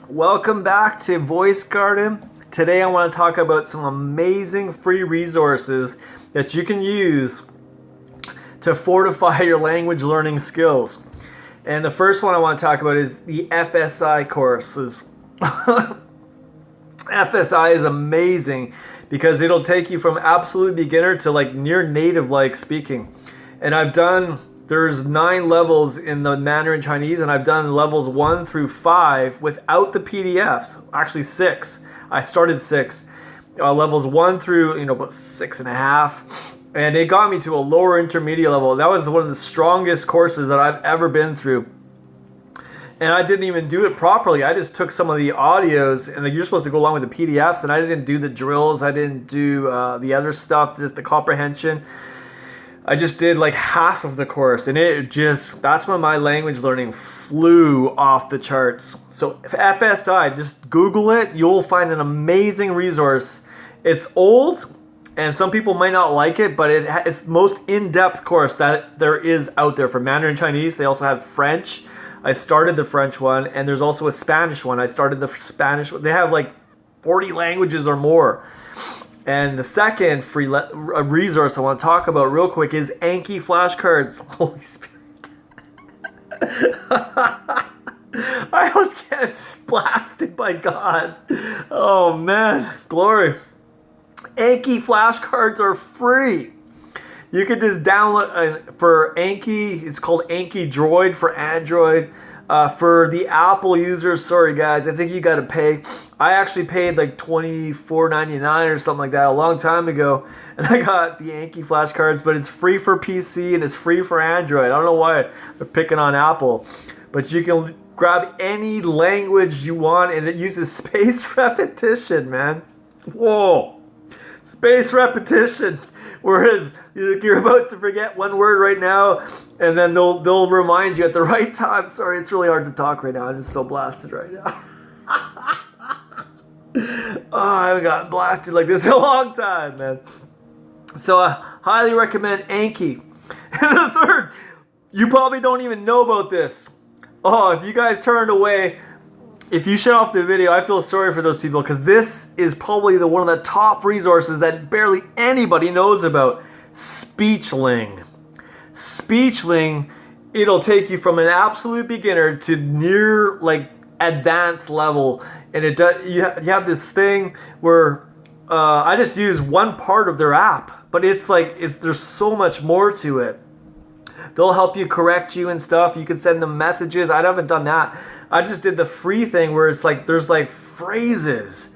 Welcome back to Voice Garden. Today I want to talk about some amazing free resources that you can use to fortify your language learning skills. And the first one I want to talk about is the FSI courses. FSI is amazing because it'll take you from absolute beginner to like near native like speaking. And there's 9 levels in the Mandarin Chinese, and I've done levels 1 through 5 without the PDFs. Actually 6. I started 6. Levels 1 through, about 6.5. And it got me to a lower intermediate level. That was one of the strongest courses that I've ever been through. And I didn't even do it properly. I just took some of the audios, and you're supposed to go along with the PDFs, and I didn't do the drills. I didn't do the other stuff, just the comprehension. I just did like half of the course, and that's when my language learning flew off the charts. So FSI, just Google it. You'll find an amazing resource. It's old, and some people might not like it, but it's the most in-depth course that there is out there for Mandarin Chinese. They also have French. I started the French one, and there's also a Spanish one. I started the Spanish one. They have like 40 languages or more. And the second free resource I want to talk about real quick is Anki flashcards. Holy Spirit. I almost get blasted by God. Oh man, glory. Anki flashcards are free. You could just download for Anki. It's called Anki Droid for Android. For the Apple users, sorry guys, I think you got to pay. I actually paid like $24.99 or something like that a long time ago, and I got the Anki flashcards, but it's free for PC and it's free for Android. I don't know why they're picking on Apple, but you can grab any language you want, and it uses spaced repetition, man. Whoa, spaced repetition. Whereas you're about to forget one word right now, and then they'll remind you at the right time. Sorry, it's really hard to talk right now. I'm just so blasted right now. I haven't gotten blasted like this in a long time, man. So I highly recommend Anki. And the third, you probably don't even know about this. Oh, if you guys turned away, if you shut off the video, I feel sorry for those people, because this is probably one of the top resources that barely anybody knows about. Speechling. Speechling, it'll take you from an absolute beginner to near like advanced level, and it does. You have this thing where I just use one part of their app, but there's so much more to it. They'll help you correct you and stuff. You can send them messages. I haven't done that. I just did the free thing where it's like there's like phrases.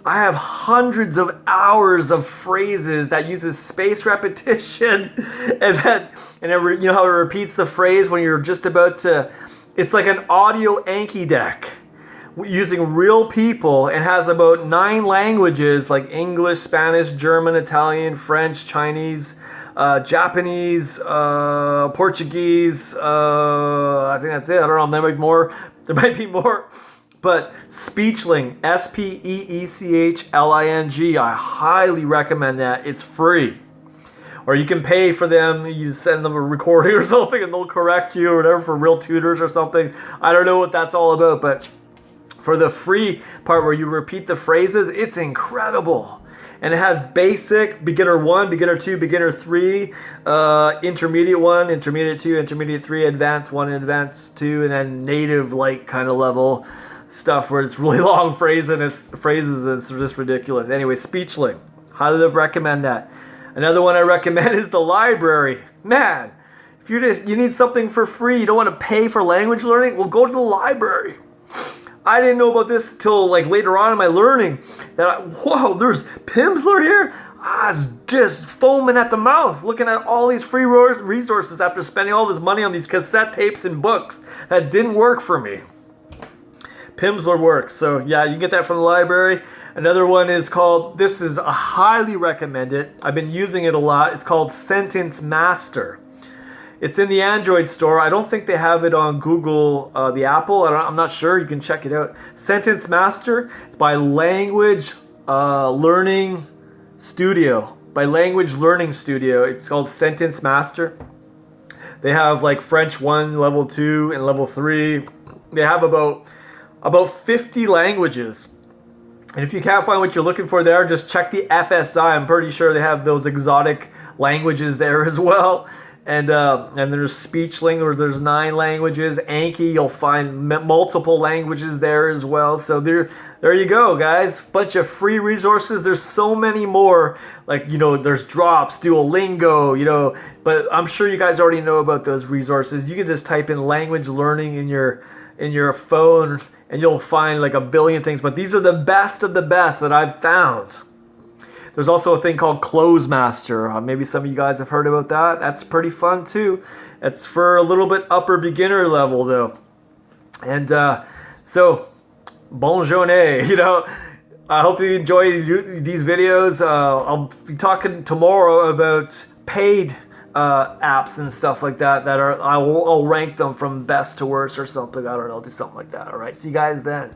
I have hundreds of hours of phrases that uses spaced repetition, and you know how it repeats the phrase when you're just about to. It's like an audio Anki deck using real people, and has about 9 languages like English, Spanish, German, Italian, French, Chinese, Japanese, Portuguese. I think that's it. I don't know. There might be more. There might be more. But Speechling, Speechling, I highly recommend that. It's free. Or you can pay for them. You send them a recording or something, and they'll correct you or whatever for real tutors or something. I don't know what that's all about, but for the free part where you repeat the phrases, it's incredible. And it has basic, beginner 1, beginner 2, beginner 3, intermediate 1, intermediate 2, intermediate 3, advanced 1, advanced 2, and then native like kind of level stuff where it's really long phrases and it's just ridiculous. Anyway, Speechling, highly recommend that. Another one I recommend is the library. Man, if you need something for free, you don't want to pay for language learning, well, go to the library. I didn't know about this till like later on in my learning. Whoa, there's Pimsleur here? I was just foaming at the mouth looking at all these free resources after spending all this money on these cassette tapes and books that didn't work for me. Pimsleur works. So yeah, you can get that from the library. Another one is called, I highly recommend it. I've been using it a lot. It's called Sentence Master. It's in the Android store. I don't think they have it on Google, the Apple. I'm not sure. You can check it out. Sentence Master. It's by Language Learning Studio. It's called Sentence Master. They have like French 1, level 2, and level 3. They have about about 50 languages. And if you can't find what you're looking for there, just check the FSI. I'm pretty sure they have those exotic languages there as well. And there's speech where there's 9 languages. Anki, you'll find multiple languages there as well. So there you go, guys. Bunch of free resources. There's so many more. Like, there's Drops, Duolingo, but I'm sure you guys already know about those resources. You can just type in language learning in your phone and you'll find like a billion things. But these are the best of the best that I've found. There's also a thing called Closemaster. Maybe some of you guys have heard about that. That's pretty fun too. It's for a little bit upper beginner level though. And so, bonne journée. I hope you enjoy these videos. I'll be talking tomorrow about paid apps and stuff like that. I'll rank them from best to worst or something. I don't know. Do something like that. All right. See you guys then.